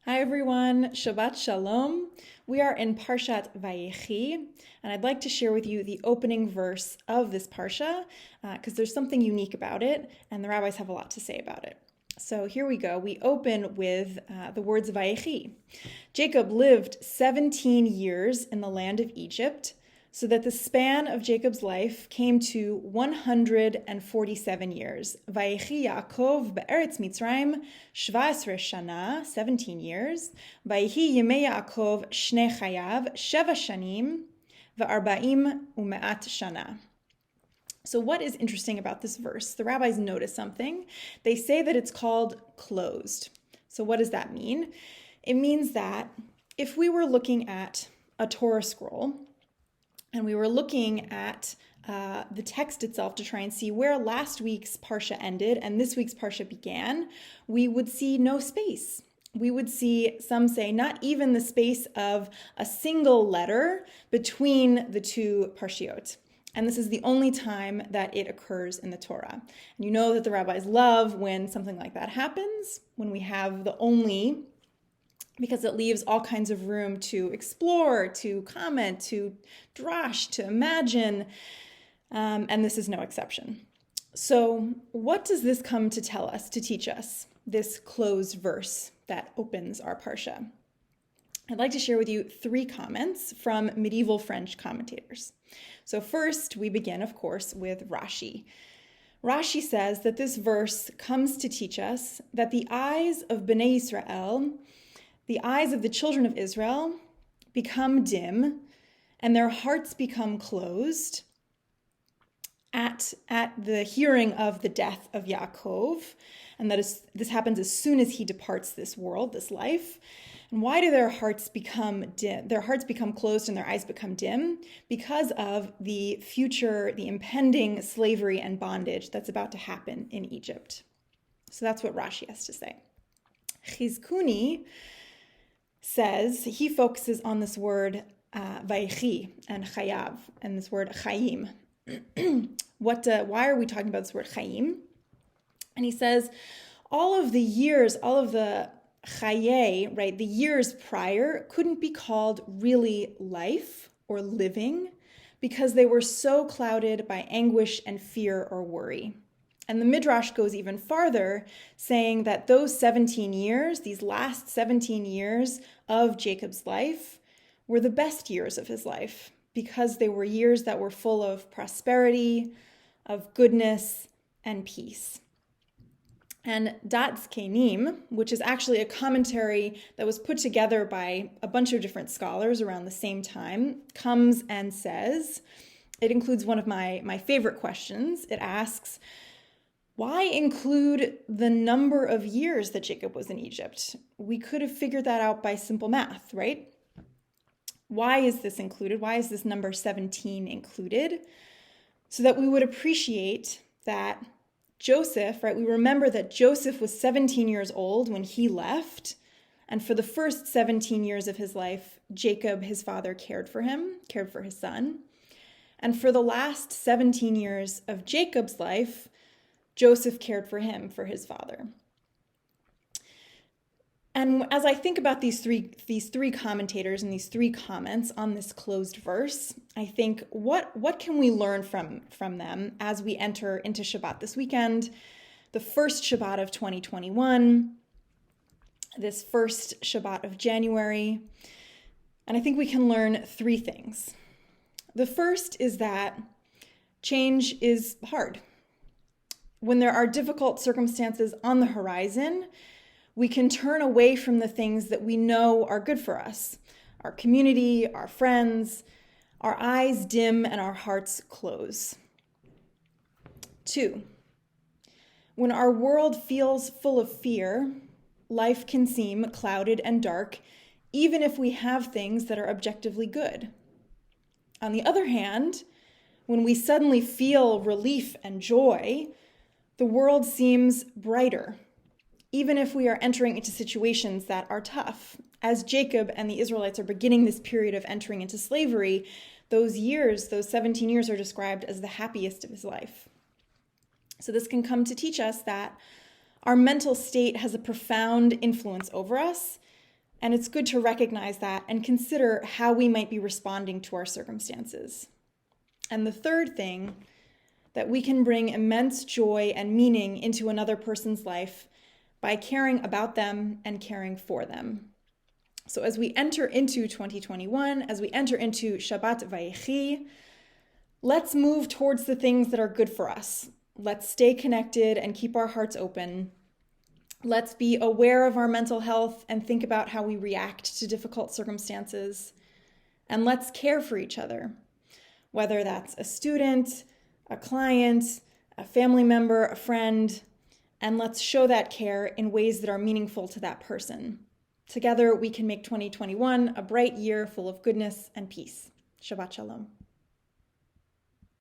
Hi everyone, Shabbat Shalom. We are in Parshat Vayechi, and I'd like to share with you the opening verse of this Parsha because there's something unique about it, and the rabbis have a lot to say about it. So here we go. We open with the words of Vayechi. Jacob lived 17 years in the land of Egypt, so that the span of Jacob's life came to 147 years. Vayechi Yaakov be'eretz Mitzrayim 17 shana, 17 years. Vayehi yemei Yaakov shnei chayav 7 shanim ve'arba'im u'me'at shana. So what is interesting about this verse? The rabbis notice something. They say that it's called closed. So what does that mean? It means that if we were looking at a Torah scroll, and we were looking at the text itself to try and see where last week's Parsha ended and this week's Parsha began, we would see no space. We would see, some say, not even the space of a single letter between the two Parshiot. And this is the only time that it occurs in the Torah. And you know that the rabbis love when something like that happens, when we have the only, because it leaves all kinds of room to explore, to comment, to drash, to imagine, and this is no exception. So what does this come to tell us, to teach us, this closed verse that opens our Parsha? I'd like to share with you 3 comments from medieval French commentators. So first, we begin, of course, with Rashi. Rashi says that this verse comes to teach us that the eyes of Bnei Israel, the eyes of the children of Israel, become dim and their hearts become closed at the hearing of the death of Yaakov, and this happens as soon as he departs this world, this life. And why do their hearts become dim? Their hearts become closed and their eyes become dim? Because of the future, the impending slavery and bondage that's about to happen in Egypt. So that's what Rashi has to say. Chizkuni says, he focuses on this word vayechi and chayav, and this word chayim. Why are we talking about this word chayim? And he says, all of the years, all of the chaye, right, the years prior couldn't be called really life or living because they were so clouded by anguish and fear or worry. And the Midrash goes even farther, saying that those 17 years, these last 17 years of Jacob's life, were the best years of his life because they were years that were full of prosperity, of goodness, and peace. And Das Kenim, which is actually a commentary that was put together by a bunch of different scholars around the same time, comes and says, it includes one of my favorite questions. It asks, why include the number of years that Jacob was in Egypt? We could have figured that out by simple math, right? Why is this included? Why is this number 17 included? So that we would appreciate that Joseph, right? We remember that Joseph was 17 years old when he left. And for the first 17 years of his life, Jacob, his father, cared for him, cared for his son. And for the last 17 years of Jacob's life, Joseph cared for him, for his father. And as I think about these three commentators and these 3 comments on this closed verse, I think, what can we learn from them as we enter into Shabbat this weekend, the first Shabbat of 2021, this first Shabbat of January? And I think we can learn 3 things. The first is that change is hard. When there are difficult circumstances on the horizon, we can turn away from the things that we know are good for us, our community, our friends, our eyes dim and our hearts close. 2, when our world feels full of fear, life can seem clouded and dark, even if we have things that are objectively good. On the other hand, when we suddenly feel relief and joy, the world seems brighter, even if we are entering into situations that are tough. As Jacob and the Israelites are beginning this period of entering into slavery, those 17 years are described as the happiest of his life. So this can come to teach us that our mental state has a profound influence over us, And it's good to recognize that and consider how we might be responding to our circumstances. And the third thing, that we can bring immense joy and meaning into another person's life by caring about them and caring for them. So as we enter into 2021, as we enter into Shabbat Vayechi, let's move towards the things that are good for us. Let's stay connected and keep our hearts open. Let's be aware of our mental health and think about how we react to difficult circumstances. And let's care for each other, whether that's a student, a client, a family member, a friend, and let's show that care in ways that are meaningful to that person. Together, we can make 2021 a bright year full of goodness and peace. Shabbat Shalom.